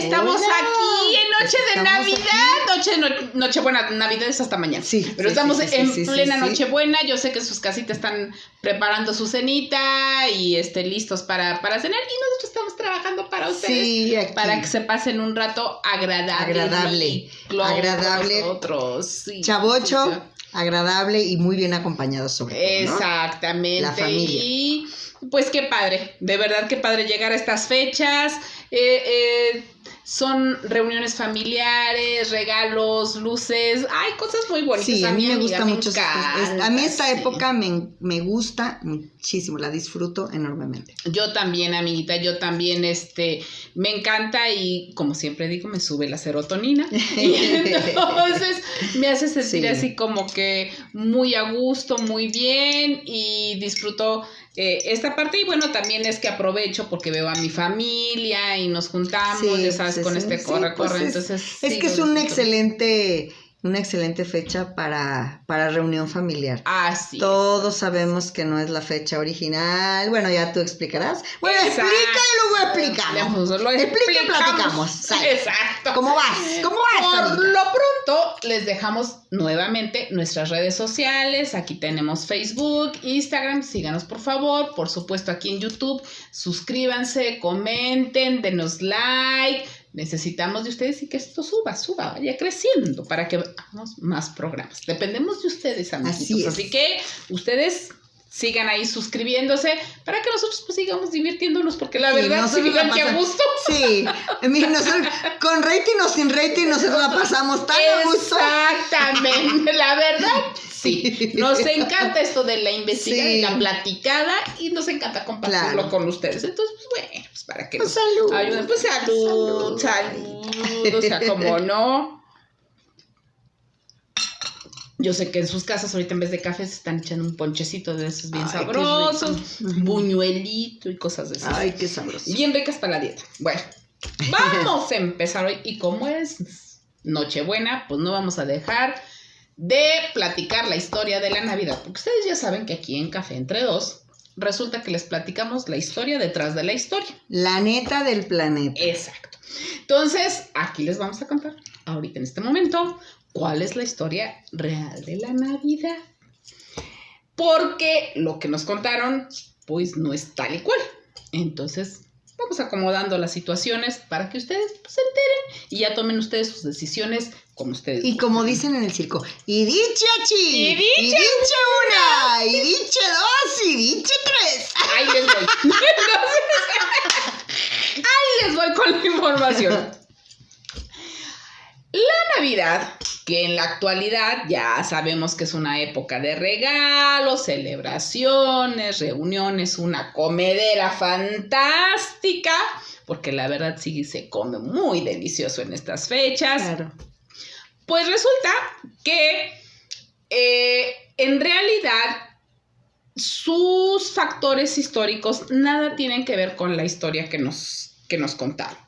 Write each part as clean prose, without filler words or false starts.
Estamos aquí en Noche de Navidad. Nochebuena, Navidad es hasta mañana. Sí. Pero estamos en plena Nochebuena. Yo sé que sus casitas están preparando su cenita y listos para cenar. Y nosotros estamos trabajando para ustedes. Para que se pasen un rato agradable. Agradable. Nosotros. Sí, chavocho, sí. Agradable y muy bien acompañado sobre todo, ¿no? Exactamente. La familia. Y pues qué padre, de verdad qué padre llegar a estas fechas. Son reuniones familiares, regalos, luces, hay cosas muy bonitas. Sí, a mí me gusta mucho. A mí esta época me gusta muchísimo, la disfruto enormemente. Yo también, amiguita, me encanta y como siempre digo, me sube la serotonina. Y entonces me hace sentir así como que muy a gusto, muy bien y disfruto esta parte. Y bueno, también es que aprovecho porque veo a mi familia y nos juntamos, ya sabes, con corre. Entonces, es que es una excelente fecha para reunión familiar. Así Todos sabemos que no es la fecha original. Bueno, ya tú explicarás. Bueno, explica y luego explicamos. Explica y platicamos. ¿Sabes? Exacto. ¿Cómo vas? Por lo pronto, les dejamos nuevamente nuestras redes sociales. Aquí tenemos Facebook, Instagram. Síganos, por favor. Por supuesto, aquí en YouTube. Suscríbanse, comenten, denos like. Necesitamos de ustedes y que esto suba, vaya creciendo para que hagamos más programas. Dependemos de ustedes, amiguitos. Así que ustedes sigan ahí suscribiéndose para que nosotros pues sigamos divirtiéndonos, porque la verdad, si digan que a gusto. Sí, con rating o sin rating nosotros la pasamos tan a gusto. Exactamente, la verdad, sí. Nos encanta esto de la investigada y la platicada y nos encanta compartirlo con ustedes. Entonces, pues bueno, pues para que nos ayuden. Pues salud, o sea, como no. Yo sé que en sus casas ahorita en vez de café se están echando un ponchecito de esos bien sabrosos, buñuelito y cosas de esas. Ay, qué sabroso. Bien ricas para la dieta. Bueno, vamos a empezar hoy. Y como es Nochebuena, pues no vamos a dejar de platicar la historia de la Navidad. Porque ustedes ya saben que aquí en Café Entre Dos resulta que les platicamos la historia detrás de la historia. La neta del planeta. Exacto. Entonces, aquí les vamos a contar ahorita en este momento cuál es la historia real de la Navidad. Porque lo que nos contaron, pues no es tal y cual. Entonces, vamos acomodando las situaciones para que ustedes se enteren y ya tomen ustedes sus decisiones como ustedes. Y como dicen en el circo, y diche chi, y diche una, y diche dos, y diche tres. Ahí les voy. Ahí les voy con la información. La Navidad, que en la actualidad ya sabemos que es una época de regalos, celebraciones, reuniones, una comedera fantástica, porque la verdad sí se come muy delicioso en estas fechas. Claro. Pues resulta que en realidad sus factores históricos nada tienen que ver con la historia que nos contaron.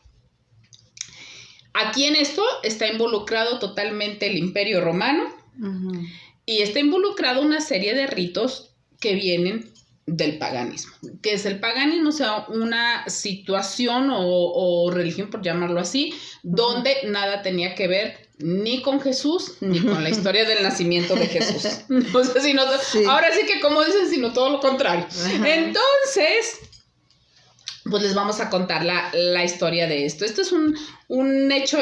Aquí en esto está involucrado totalmente el Imperio Romano y está involucrado una serie de ritos que vienen del paganismo. ¿Qué es el paganismo? O sea, una situación o religión, por llamarlo así, donde nada tenía que ver ni con Jesús ni con la historia del nacimiento de Jesús. O sea, ahora sí que como dicen, sino todo lo contrario. Entonces, pues les vamos a contar la historia de esto. Esto es un hecho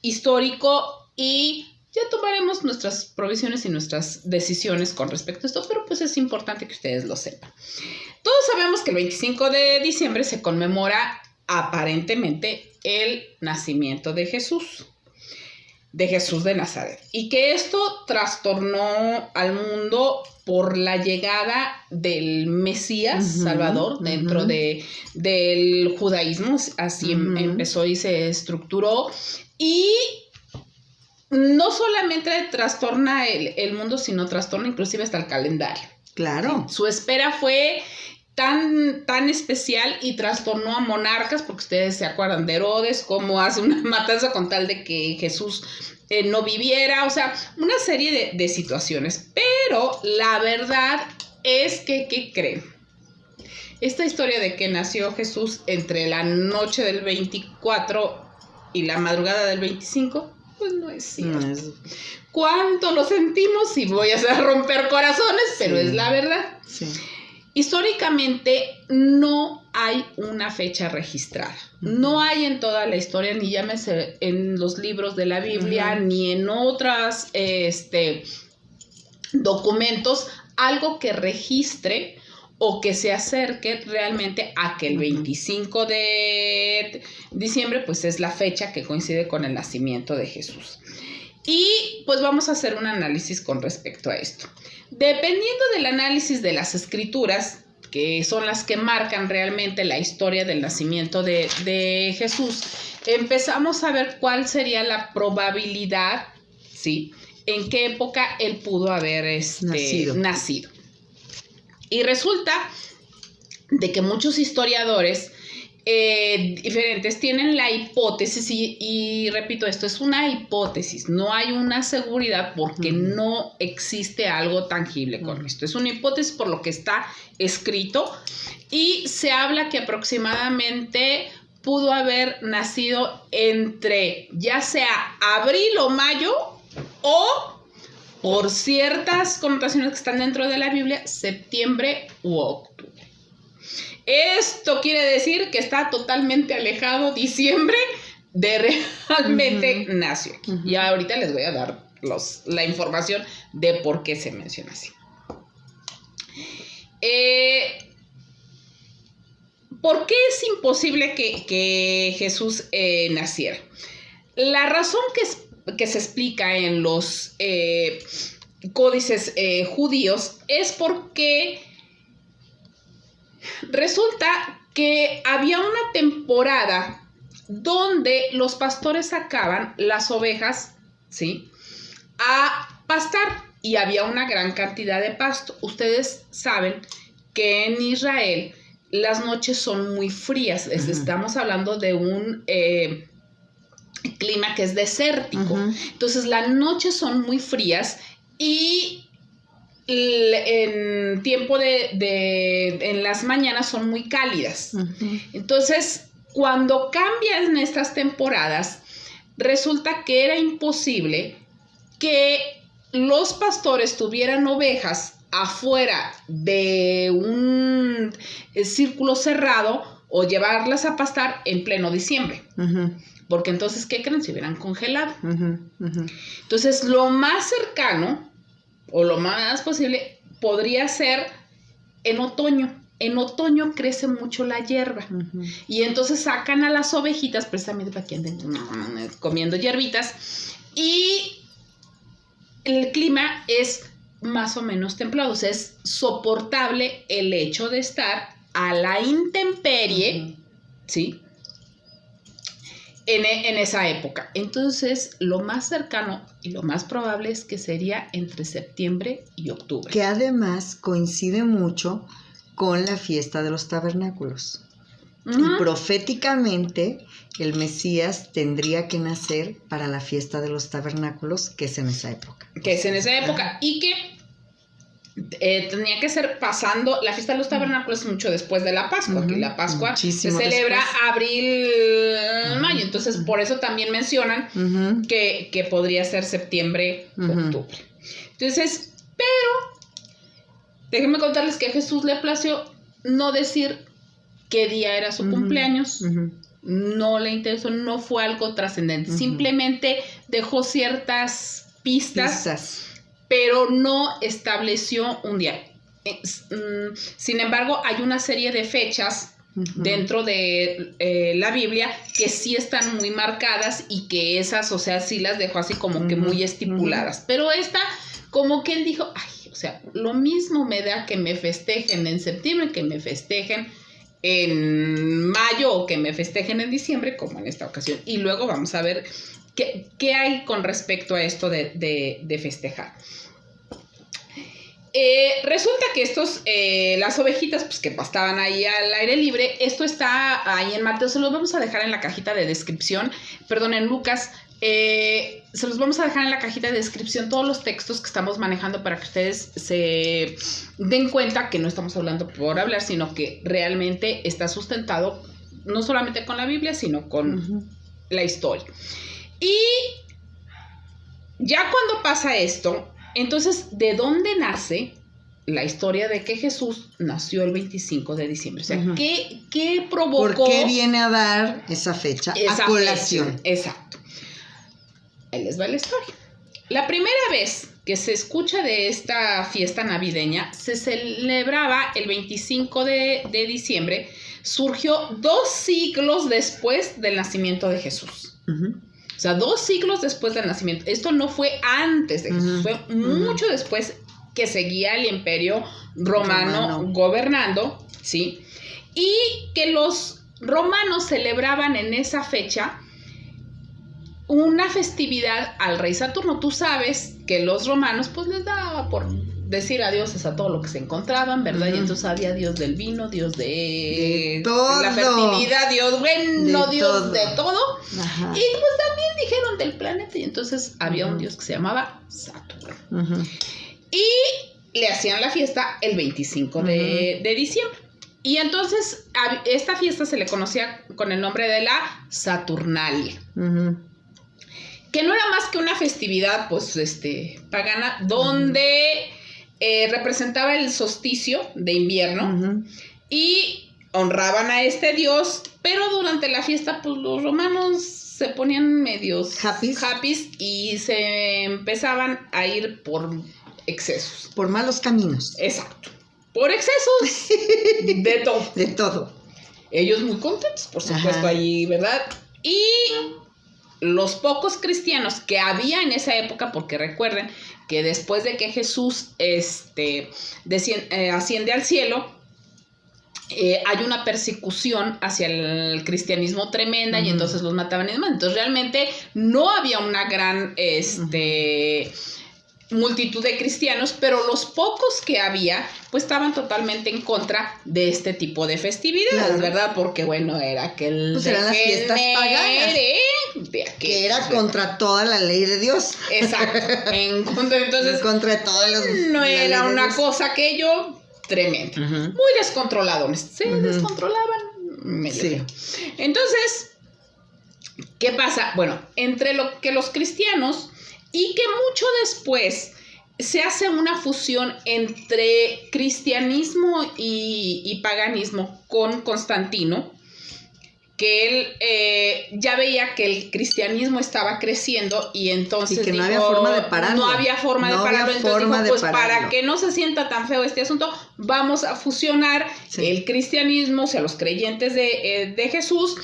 histórico y ya tomaremos nuestras provisiones y nuestras decisiones con respecto a esto, pero pues es importante que ustedes lo sepan. Todos sabemos que el 25 de diciembre se conmemora aparentemente el nacimiento de Jesús de Nazaret, y que esto trastornó al mundo por la llegada del Mesías Salvador dentro del judaísmo. Así empezó y se estructuró, y no solamente trastorna el mundo, sino trastorna inclusive hasta el calendario. Claro. Su espera fue tan especial y trastornó a monarcas, porque ustedes se acuerdan de Herodes, cómo hace una matanza con tal de que Jesús no viviera, o sea, una serie de situaciones. Pero la verdad es que, ¿qué creen? Esta historia de que nació Jesús entre la noche del 24 y la madrugada del 25, pues no es cierto. No es... ¿Cuánto lo sentimos? Y voy a hacer romper corazones, pero es la verdad. Sí. Históricamente no hay una fecha registrada. No hay en toda la historia, ni llámese en los libros de la Biblia, ni en otros documentos, algo que registre o que se acerque realmente a que el 25 de diciembre pues es la fecha que coincide con el nacimiento de Jesús. Y pues vamos a hacer un análisis con respecto a esto. Dependiendo del análisis de las escrituras, que son las que marcan realmente la historia del nacimiento de Jesús, empezamos a ver cuál sería la probabilidad, ¿sí?, en qué época él pudo haber nacido. Y resulta de que muchos historiadores diferentes tienen la hipótesis, y repito, esto es una hipótesis, no hay una seguridad porque no existe algo tangible con esto. Es una hipótesis por lo que está escrito, y se habla que aproximadamente pudo haber nacido entre ya sea abril o mayo, o por ciertas connotaciones que están dentro de la Biblia, septiembre u octubre. Esto quiere decir que está totalmente alejado diciembre de realmente nació. Y ahorita les voy a dar la información de por qué se menciona así. ¿Por qué es imposible que Jesús naciera? La razón que se explica en los códices judíos es porque resulta que había una temporada donde los pastores sacaban las ovejas, ¿sí?, a pastar, y había una gran cantidad de pasto. Ustedes saben que en Israel las noches son muy frías. Estamos hablando de un clima que es desértico. Entonces las noches son muy frías, y en tiempo en las mañanas son muy cálidas. Entonces, cuando cambian estas temporadas, resulta que era imposible que los pastores tuvieran ovejas afuera de un círculo cerrado o llevarlas a pastar en pleno diciembre. Porque entonces, ¿qué creen? Se hubieran congelado. Entonces, lo más cercano o lo más posible podría ser en otoño. En otoño crece mucho la hierba. Y entonces sacan a las ovejitas precisamente para que anden comiendo hierbitas. Y el clima es más o menos templado. O sea, es soportable el hecho de estar a la intemperie, ¿sí?, en esa época. Entonces, lo más cercano y lo más probable es que sería entre septiembre y octubre. Que además coincide mucho con la fiesta de los tabernáculos. Y proféticamente, el Mesías tendría que nacer para la fiesta de los tabernáculos, que es en esa época. Y que tenía que ser pasando, la fiesta de los tabernáculos es mucho después de la Pascua, que la Pascua muchísimo se celebra abril, mayo, entonces por eso también mencionan que podría ser septiembre, octubre. Entonces, pero déjenme contarles que a Jesús le plació no decir qué día era su cumpleaños, no le interesó, no fue algo trascendente, simplemente dejó ciertas pistas, pero no estableció un día. Sin embargo, hay una serie de fechas dentro de la Biblia que sí están muy marcadas, y que esas, o sea, sí las dejó así como que muy estipuladas. Pero esta, como que él dijo, ay, o sea, lo mismo me da que me festejen en septiembre, que me festejen en mayo, o que me festejen en diciembre, como en esta ocasión. Y luego vamos a ver qué hay con respecto a esto de festejar. Resulta que las ovejitas, pues, que pastaban ahí al aire libre, esto está ahí en Mateo, se los vamos a dejar en la cajita de descripción, en Lucas, se los vamos a dejar en la cajita de descripción todos los textos que estamos manejando para que ustedes se den cuenta que no estamos hablando por hablar, sino que realmente está sustentado no solamente con la Biblia, sino con la historia. Y ya cuando pasa esto, entonces, ¿de dónde nace la historia de que Jesús nació el 25 de diciembre? O sea, ¿qué provocó? ¿Por qué viene a dar esa fecha a colación? Exacto. Ahí les va la historia. La primera vez que se escucha de esta fiesta navideña se celebraba el 25 de diciembre. Surgió 2 siglos después del nacimiento de Jesús. O sea, 2 siglos después del nacimiento. Esto no fue antes de Jesús, fue mucho después que seguía el Imperio Romano gobernando, ¿sí? Y que los romanos celebraban en esa fecha una festividad al rey Saturno. Tú sabes que los romanos pues les daba por decir adiós a todo lo que se encontraban, ¿verdad? Y entonces había dios del vino, dios de la fertilidad, dios bueno, dios de todo. Ajá. Y pues también dijeron del planeta, y entonces había un dios que se llamaba Saturno. Y le hacían la fiesta el 25 de diciembre. Y entonces esta fiesta se le conocía con el nombre de la Saturnalia. Que no era más que una festividad, pues, pagana, donde representaba el solsticio de invierno y honraban a este dios, pero durante la fiesta, pues, los romanos se ponían medios happy y se empezaban a ir por excesos. Por malos caminos. Exacto. Por excesos de todo. De todo. Ellos muy contentos, por supuesto, allí, ¿verdad? Y los pocos cristianos que había en esa época, porque recuerden que después de que Jesús asciende al cielo, hay una persecución hacia el cristianismo tremenda, y entonces los mataban y demás. Entonces realmente no había una gran multitud de cristianos, pero los pocos que había pues estaban totalmente en contra de este tipo de festividades, ¿verdad? Porque bueno, era aquel pues eran las fiestas paganas, que era contra toda la ley de Dios. Exacto. Entonces, en contra de todas las no era una cosa aquello tremenda. Muy descontroladones. Se descontrolaban. Sí. Entonces, ¿qué pasa? Bueno, entre lo que los cristianos, y que mucho después se hace una fusión entre cristianismo y paganismo con Constantino, que él ya veía que el cristianismo estaba creciendo, y entonces y que no había forma de pararlo. No había forma de pararlo. Entonces dijo, pues para que no se sienta tan feo este asunto, vamos a fusionar el cristianismo, o sea, los creyentes de Jesús,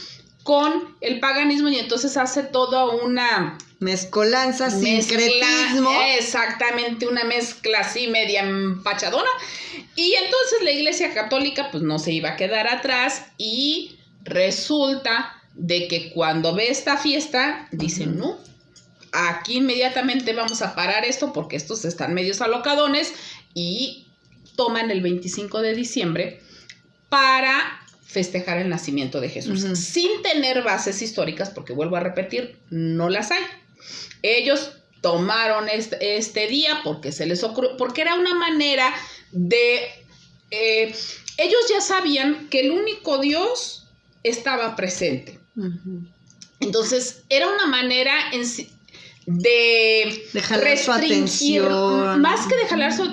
con el paganismo, y entonces hace toda una mezcolanza, sincretismo. Exactamente, una mezcla así media empachadona. Y entonces la Iglesia Católica pues no se iba a quedar atrás, y resulta de que cuando ve esta fiesta dicen, no, aquí inmediatamente vamos a parar esto porque estos están medios alocadones, y toman el 25 de diciembre para festejar el nacimiento de Jesús, sin tener bases históricas, porque vuelvo a repetir, no las hay. Ellos tomaron este día porque se les ocurrió, porque era una manera de... ellos ya sabían que el único Dios estaba presente. Entonces, era una manera de jalar su atención. Más que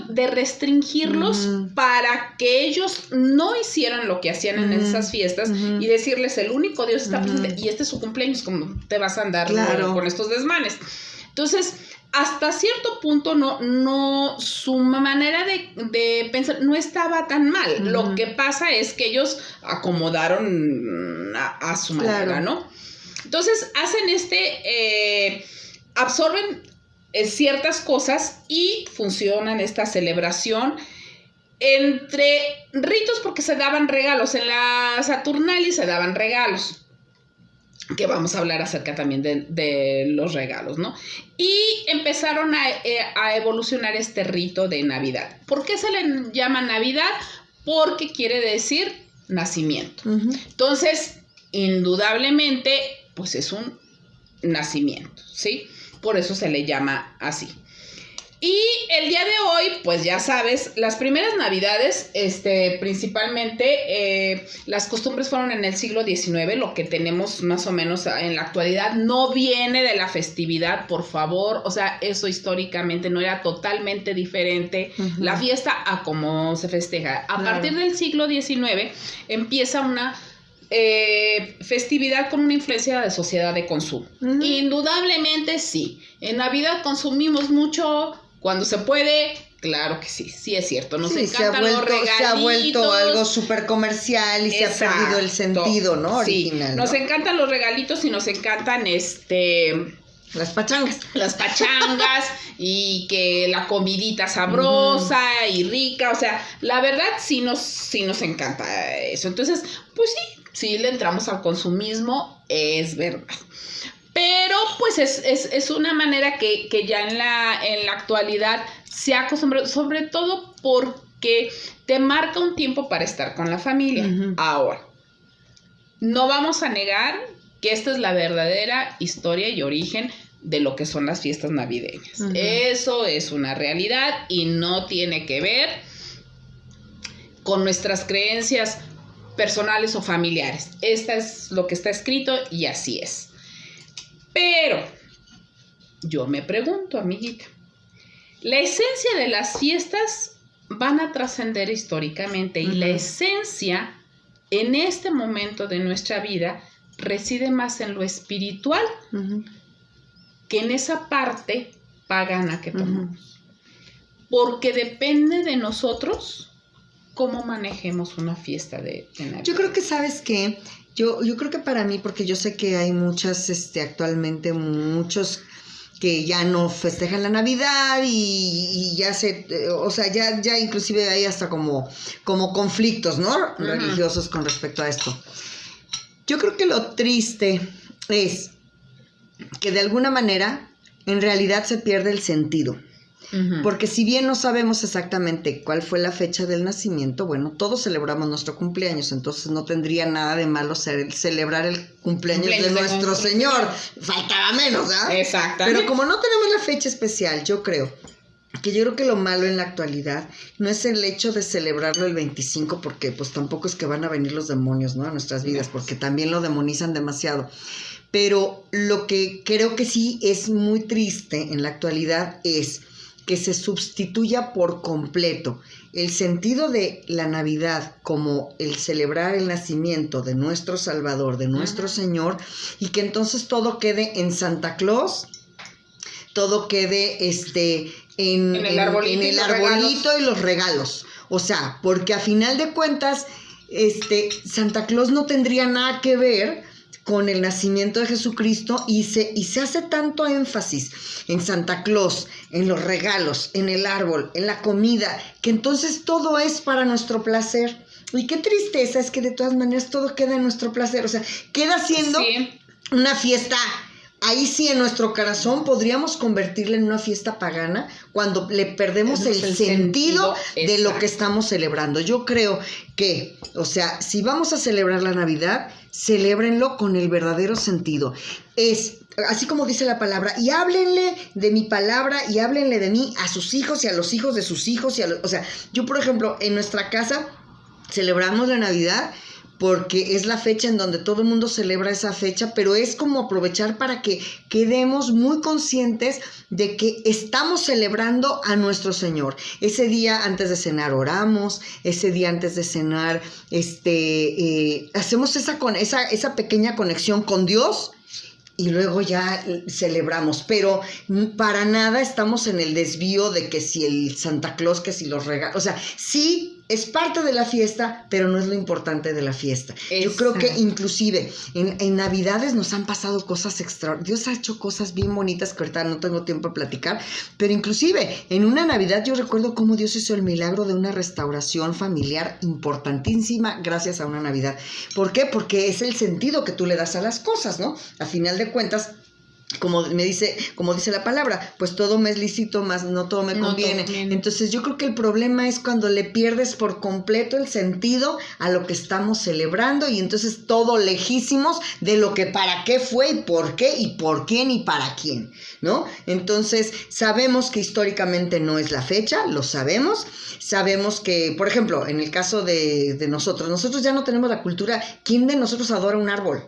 de restringirlos para que ellos no hicieran lo que hacían en esas fiestas, y decirles, el único Dios está presente, y este es su cumpleaños, como te vas a andar con estos desmanes. Entonces, hasta cierto punto su manera de pensar no estaba tan mal. Lo que pasa es que ellos acomodaron a su manera, ¿no? Entonces, hacen absorben ciertas cosas y funcionan esta celebración entre ritos, porque se daban regalos. En la Saturnalia se daban regalos, que vamos a hablar acerca también de los regalos, ¿no? Y empezaron a evolucionar este rito de Navidad. ¿Por qué se le llama Navidad? Porque quiere decir nacimiento. Entonces, indudablemente, pues es un nacimiento, ¿sí? Por eso se le llama así. Y el día de hoy, pues ya sabes, las primeras navidades, principalmente, las costumbres fueron en el siglo XIX, lo que tenemos más o menos en la actualidad no viene de la festividad, por favor, o sea, eso históricamente no era totalmente diferente, la fiesta a cómo se festeja. A partir del siglo XIX empieza una festividad con una influencia de sociedad de consumo. Indudablemente sí, en Navidad consumimos mucho. Cuando se puede, claro que sí, sí es cierto. Nos encantan los regalitos. Se ha vuelto algo súper comercial y se ha perdido el sentido, ¿no? Original. Sí, nos encantan los regalitos y nos encantan las pachangas. Las pachangas y que la comidita sabrosa y rica. O sea, la verdad sí nos encanta eso. Entonces, pues sí le entramos al consumismo, es verdad. Pero pues es una manera que ya en la actualidad se ha acostumbrado, sobre todo porque te marca un tiempo para estar con la familia. Ahora, no vamos a negar que esta es la verdadera historia y origen de lo que son las fiestas navideñas. Eso es una realidad y no tiene que ver con nuestras creencias personales o familiares. Esta es lo que está escrito y así es. Pero yo me pregunto, amiguita, la esencia de las fiestas van a trascender históricamente y la esencia en este momento de nuestra vida reside más en lo espiritual que en esa parte pagana que tomamos. Porque depende de nosotros cómo manejemos una fiesta de Navidad. Yo creo que, ¿sabes qué? Yo creo que para mí, porque yo sé que hay muchas, actualmente muchos que ya no festejan la Navidad y ya o sea, ya inclusive hay hasta como conflictos, ¿no? Religiosos con respecto a esto. Yo creo que lo triste es que de alguna manera en realidad se pierde el sentido. Porque si bien no sabemos exactamente cuál fue la fecha del nacimiento, bueno, todos celebramos nuestro cumpleaños, entonces no tendría nada de malo celebrar el cumpleaños de nuestro Señor. Faltaba menos, ¿ah? Exactamente. Pero como no tenemos la fecha especial, yo creo que lo malo en la actualidad no es el hecho de celebrarlo el 25, porque pues tampoco es que van a venir los demonios, ¿no? A nuestras vidas, porque también lo demonizan demasiado. Pero lo que creo que sí es muy triste en la actualidad es que se sustituya por completo el sentido de la Navidad como el celebrar el nacimiento de nuestro Salvador, de nuestro Señor, y que entonces todo quede en Santa Claus, todo quede en el arbolito y los regalos. O sea, porque a final de cuentas, Santa Claus no tendría nada que ver con el nacimiento de Jesucristo y se hace tanto énfasis en Santa Claus, en los regalos, en el árbol, en la comida, que entonces todo es para nuestro placer. Y qué tristeza es que de todas maneras todo queda en nuestro placer, o sea, queda siendo una fiesta. Ahí sí, en nuestro corazón podríamos convertirla en una fiesta pagana cuando le perdemos el sentido de lo que estamos celebrando. Yo creo que, o sea, si vamos a celebrar la Navidad, celébrenlo con el verdadero sentido. Es, así como dice la palabra, y háblenle de mi palabra y háblenle de mí a sus hijos y a los hijos de sus hijos. O sea, yo, por ejemplo, en nuestra casa celebramos la Navidad porque es la fecha en donde todo el mundo celebra esa fecha, pero es como aprovechar para que quedemos muy conscientes de que estamos celebrando a nuestro Señor. Ese día antes de cenar oramos, ese día antes de cenar hacemos esa pequeña conexión con Dios y luego ya celebramos, pero para nada estamos en el desvío de que si el Santa Claus, que si los regalos, o sea, sí es parte de la fiesta, pero no es lo importante de la fiesta. Exacto. Yo creo que inclusive en Navidades nos han pasado cosas extraordinarias. Dios ha hecho cosas bien bonitas que ahorita no tengo tiempo de platicar, pero inclusive en una Navidad yo recuerdo cómo Dios hizo el milagro de una restauración familiar importantísima gracias a una Navidad. ¿Por qué? Porque es el sentido que tú le das a las cosas, ¿no? A final de cuentas, como dice la palabra, pues todo me es lícito, más no todo me conviene. Entonces yo creo que el problema es cuando le pierdes por completo el sentido a lo que estamos celebrando, y entonces todo lejísimos de lo que para qué fue y por qué y por quién y para quién, ¿no? Entonces sabemos que históricamente no es la fecha, lo sabemos que, por ejemplo, en el caso de nosotros ya no tenemos la cultura. ¿Quién de nosotros adora un árbol?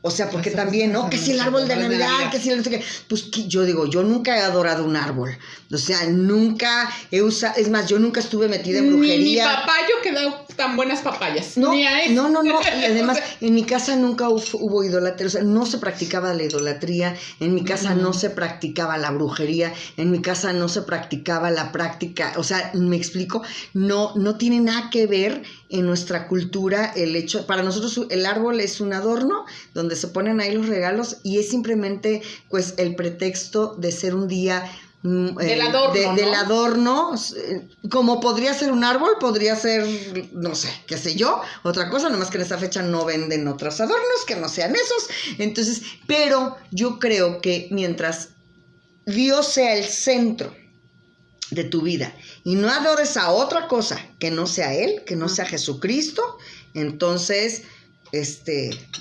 O sea, porque también, ¿no? Que si el árbol de Navidad, que si el... Pues yo digo, yo nunca he adorado un árbol. O sea, nunca he usado... Es más, yo nunca estuve metida en brujería. Ni mi papayo que da tan buenas papayas. No, ni a él. no. Y además, en mi casa nunca hubo idolatría. O sea, no se practicaba la idolatría. En mi casa no se practicaba la brujería. En mi casa no se practicaba la práctica. O sea, ¿me explico? No tiene nada que ver en nuestra cultura el hecho... Para nosotros el árbol es un adorno donde se ponen ahí los regalos, y es simplemente pues el pretexto de ser un día del adorno, del adorno, como podría ser un árbol, podría ser, no sé, qué sé yo, otra cosa, nomás que en esa fecha no venden otros adornos que no sean esos. Entonces, pero yo creo que mientras Dios sea el centro de tu vida y no adores a otra cosa que no sea Él, que no sea Jesucristo, entonces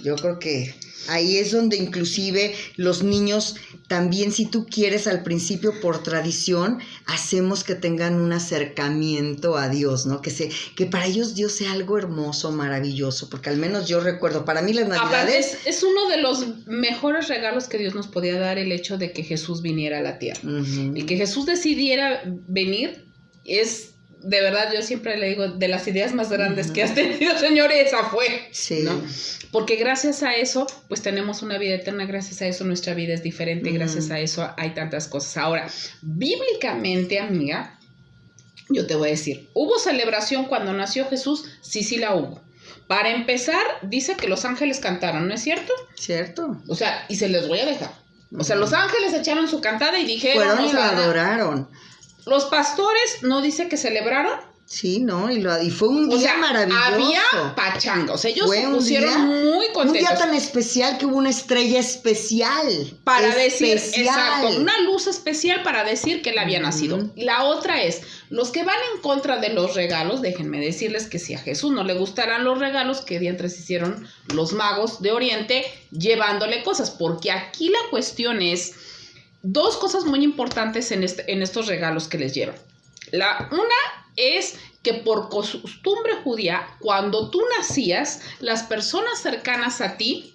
yo creo que ahí es donde inclusive los niños también, si tú quieres, al principio por tradición hacemos que tengan un acercamiento a Dios, ¿no? Que para ellos Dios sea algo hermoso, maravilloso, porque al menos yo recuerdo, para mí las Navidades... Es uno de los mejores regalos que Dios nos podía dar, el hecho de que Jesús viniera a la tierra. Uh-huh. El que Jesús decidiera venir es... De verdad, yo siempre le digo, de las ideas más grandes que has tenido, Señor, esa fue. Sí. ¿No? Porque gracias a eso, pues tenemos una vida eterna, gracias a eso nuestra vida es diferente, gracias a eso hay tantas cosas. Ahora, bíblicamente, amiga, yo te voy a decir, ¿hubo celebración cuando nació Jesús? Sí la hubo. Para empezar, dice que los ángeles cantaron, ¿no es cierto? Cierto. O sea, y se les voy a dejar. O sea, los ángeles echaron su cantada y dijeron... Fueron y lo adoraron. Los pastores, ¿no dice que celebraron? Sí, ¿no? Y fue un día maravilloso. Había pachanga. O sea, ellos se pusieron muy contentos. Un día tan especial que hubo una estrella especial. Para decir, exacto, una luz especial para decir que él había nacido. La otra es, los que van en contra de los regalos, déjenme decirles que si a Jesús no le gustarán los regalos, que diantres hicieron los magos de Oriente llevándole cosas. Porque aquí la cuestión es... Dos cosas muy importantes en estos regalos que les llevan. Una es que por costumbre judía, cuando tú nacías, las personas cercanas a ti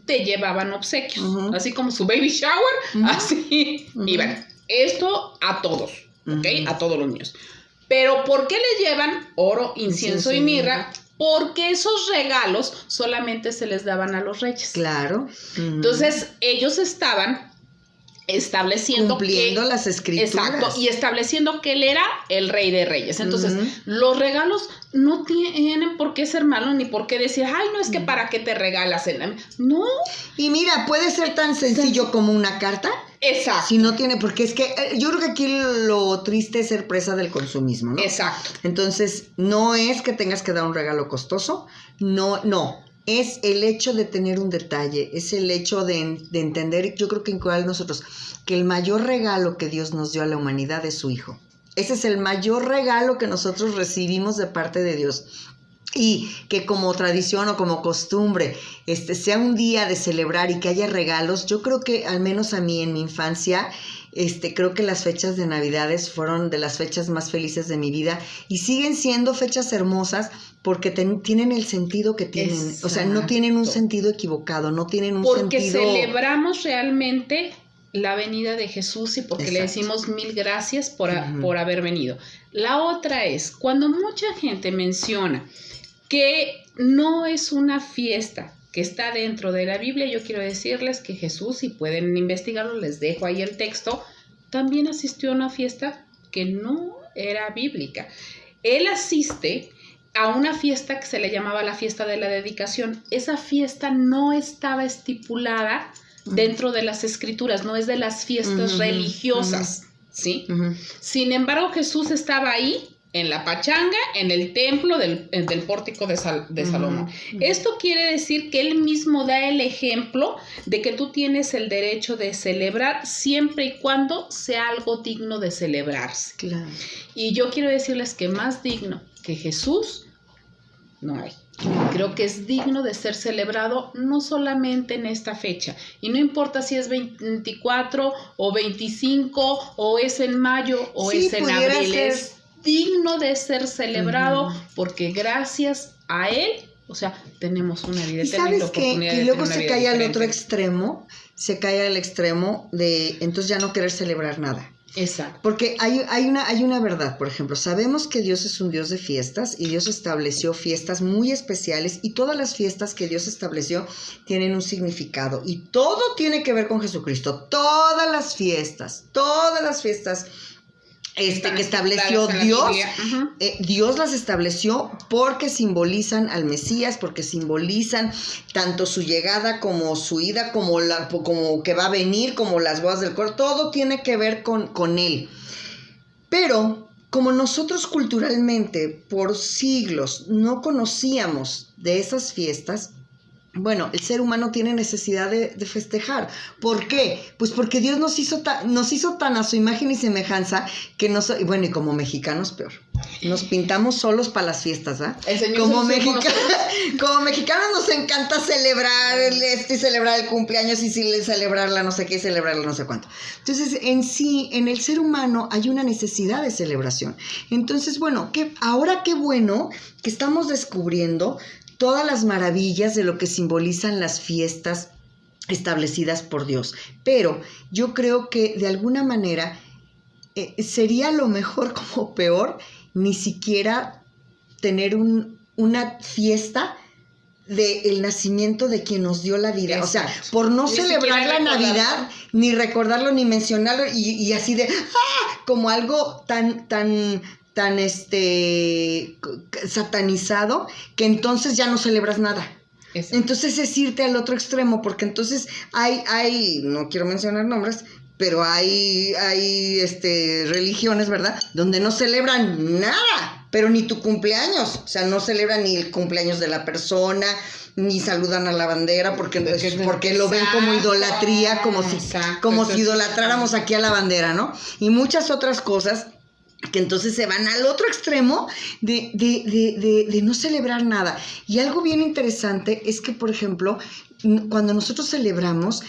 te llevaban obsequios. Así como su baby shower, así iban. Esto a todos, ¿ok? A todos los niños. Pero ¿por qué les llevan oro, incienso y mirra? Porque esos regalos solamente se les daban a los reyes. Claro. Entonces, ellos estaban... cumpliendo las escrituras. Exacto, y estableciendo que él era el rey de reyes. Entonces, los regalos no tienen por qué ser malos, ni por qué decir, ay, no, es que para qué te regalas. No. Y mira, puede ser tan sencillo como una carta. Exacto. Si no tiene, porque es que yo creo que aquí lo triste es ser presa del consumismo, ¿no? Exacto. Entonces, no es que tengas que dar un regalo costoso, no. Es el hecho de tener un detalle, es el hecho de entender, yo creo que igual nosotros, que el mayor regalo que Dios nos dio a la humanidad es su Hijo. Ese es el mayor regalo que nosotros recibimos de parte de Dios. Y que como tradición o como costumbre sea un día de celebrar y que haya regalos, yo creo que al menos a mí en mi infancia, creo que las fechas de Navidades fueron de las fechas más felices de mi vida y siguen siendo fechas hermosas porque tienen el sentido que tienen. Exacto. O sea, no tienen un sentido equivocado, no tienen un sentido... Porque celebramos realmente la venida de Jesús y porque Exacto. le decimos mil gracias por haber venido. La otra es, cuando mucha gente menciona que no es una fiesta que está dentro de la Biblia, yo quiero decirles que Jesús, si pueden investigarlo, les dejo ahí el texto, también asistió a una fiesta que no era bíblica. Él asiste a una fiesta que se le llamaba la fiesta de la dedicación. Esa fiesta no estaba estipulada dentro de las escrituras, no es de las fiestas religiosas, ¿sí? Sin embargo, Jesús estaba ahí en la pachanga, en el templo del pórtico de Salomón. Esto quiere decir que él mismo da el ejemplo de que tú tienes el derecho de celebrar siempre y cuando sea algo digno de celebrarse. Claro. Y yo quiero decirles que más digno que Jesús no hay. Creo que es digno de ser celebrado no solamente en esta fecha, y no importa si es 24 o 25 o es en mayo o es en abril, es digno de ser celebrado porque gracias a él, o sea, tenemos una vida eterna y la oportunidad de y luego tener una se vida cae al diferente. otro extremo, se cae al extremo de entonces ya no querer celebrar nada. Exacto. Porque hay una verdad, por ejemplo, sabemos que Dios es un Dios de fiestas y Dios estableció fiestas muy especiales y todas las fiestas que Dios estableció tienen un significado y todo tiene que ver con Jesucristo. Todas las fiestas que estableció Dios, Dios las estableció porque simbolizan al Mesías, porque simbolizan tanto su llegada como su ida, como que va a venir, como las bodas del Cordero, todo tiene que ver con él. Pero como nosotros culturalmente por siglos no conocíamos de esas fiestas, bueno, el ser humano tiene necesidad de festejar. ¿Por qué? Pues porque Dios nos hizo tan a su imagen y semejanza que bueno, y como mexicanos peor. Nos pintamos solos para las fiestas, ¿ah? Como mexicanos nos encanta celebrar y celebrar el cumpleaños y celebrar la no sé qué y celebrar la no sé cuánto. Entonces, en el ser humano hay una necesidad de celebración. Entonces, bueno, ahora qué bueno que estamos descubriendo todas las maravillas de lo que simbolizan las fiestas establecidas por Dios. Pero yo creo que de alguna manera sería lo mejor como peor ni siquiera tener una fiesta del nacimiento de quien nos dio la vida. Exacto. O sea, por no celebrar la Navidad, ni recordarlo, ni mencionarlo, y así de, como algo tan satanizado, que entonces ya no celebras nada. Exacto. Entonces es irte al otro extremo, porque entonces hay no quiero mencionar nombres, pero hay religiones, ¿verdad?, donde no celebran nada, pero ni tu cumpleaños, o sea, no celebran ni el cumpleaños de la persona, ni saludan a la bandera, porque lo ven como idolatría, como si idolatráramos aquí a la bandera, ¿no? Y muchas otras cosas que entonces se van al otro extremo de no celebrar nada. Y algo bien interesante es que, por ejemplo, cuando nosotros celebramos,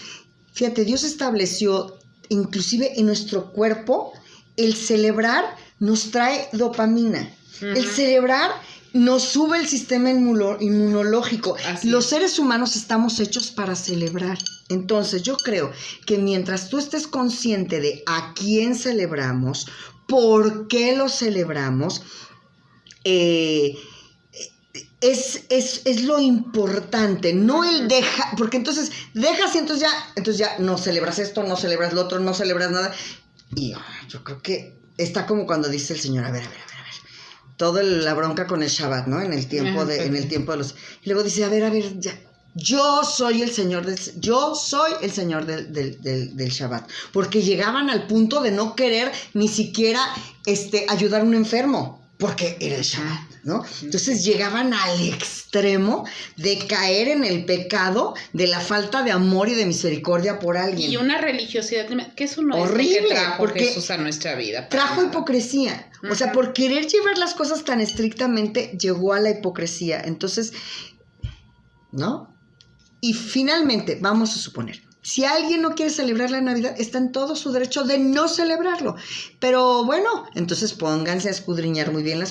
fíjate, Dios estableció, inclusive en nuestro cuerpo, el celebrar nos trae dopamina. Uh-huh. El celebrar nos sube el sistema inmunológico. Los seres humanos estamos hechos para celebrar. Entonces, yo creo que mientras tú estés consciente de a quién celebramos, por qué lo celebramos, es lo importante, no el dejar, porque entonces dejas y entonces ya no celebras esto, no celebras lo otro, no celebras nada. Y yo creo que está como cuando dice el Señor, a ver, toda la bronca con el Shabbat, ¿no? En el tiempo de los... Y luego dice, a ver, ya. Yo soy el Señor del Shabbat, porque llegaban al punto de no querer ni siquiera ayudar a un enfermo, porque era el Shabbat, ¿no? Entonces llegaban al extremo de caer en el pecado de la falta de amor y de misericordia por alguien. Y una religiosidad que eso no horrible, es lo que trajo porque Jesús a nuestra vida. Trajo hipocresía. O sea, por querer llevar las cosas tan estrictamente, llegó a la hipocresía. Entonces, ¿no? Y finalmente, vamos a suponer, si alguien no quiere celebrar la Navidad, está en todo su derecho de no celebrarlo. Pero bueno, entonces pónganse a escudriñar muy bien la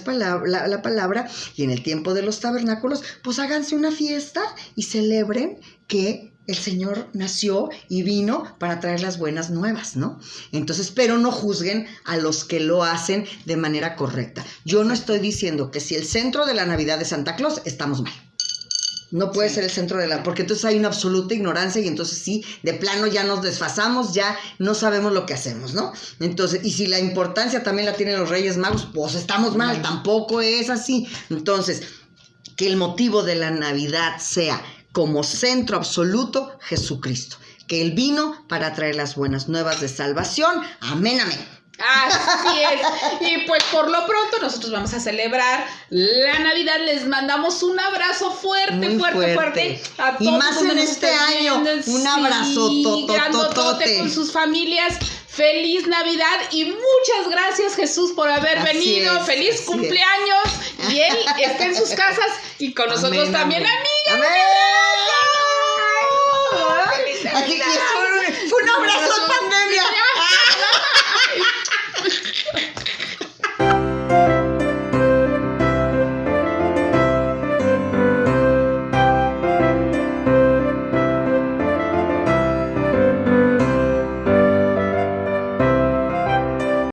palabra, y en el tiempo de los tabernáculos, pues háganse una fiesta y celebren que el Señor nació y vino para traer las buenas nuevas, ¿no? Entonces, pero no juzguen a los que lo hacen de manera correcta. Yo no estoy diciendo que si el centro de la Navidad es Santa Claus, estamos mal. No puede ser el centro porque entonces hay una absoluta ignorancia y entonces sí, de plano ya nos desfasamos, ya no sabemos lo que hacemos, ¿no? Entonces, y si la importancia también la tienen los Reyes Magos, pues estamos mal, tampoco es así. Entonces, que el motivo de la Navidad sea como centro absoluto Jesucristo, que Él vino para traer las buenas nuevas de salvación. Amén, amén. Así es. Y pues por lo pronto nosotros vamos a celebrar la Navidad. Les mandamos un abrazo fuerte, fuerte a todos. Y más en este año, un abrazo tototote con sus familias. Feliz Navidad y muchas gracias, Jesús, por haber venido. Feliz cumpleaños. Y él está en sus casas y con nosotros también, amiga. Aquí fue un abrazo.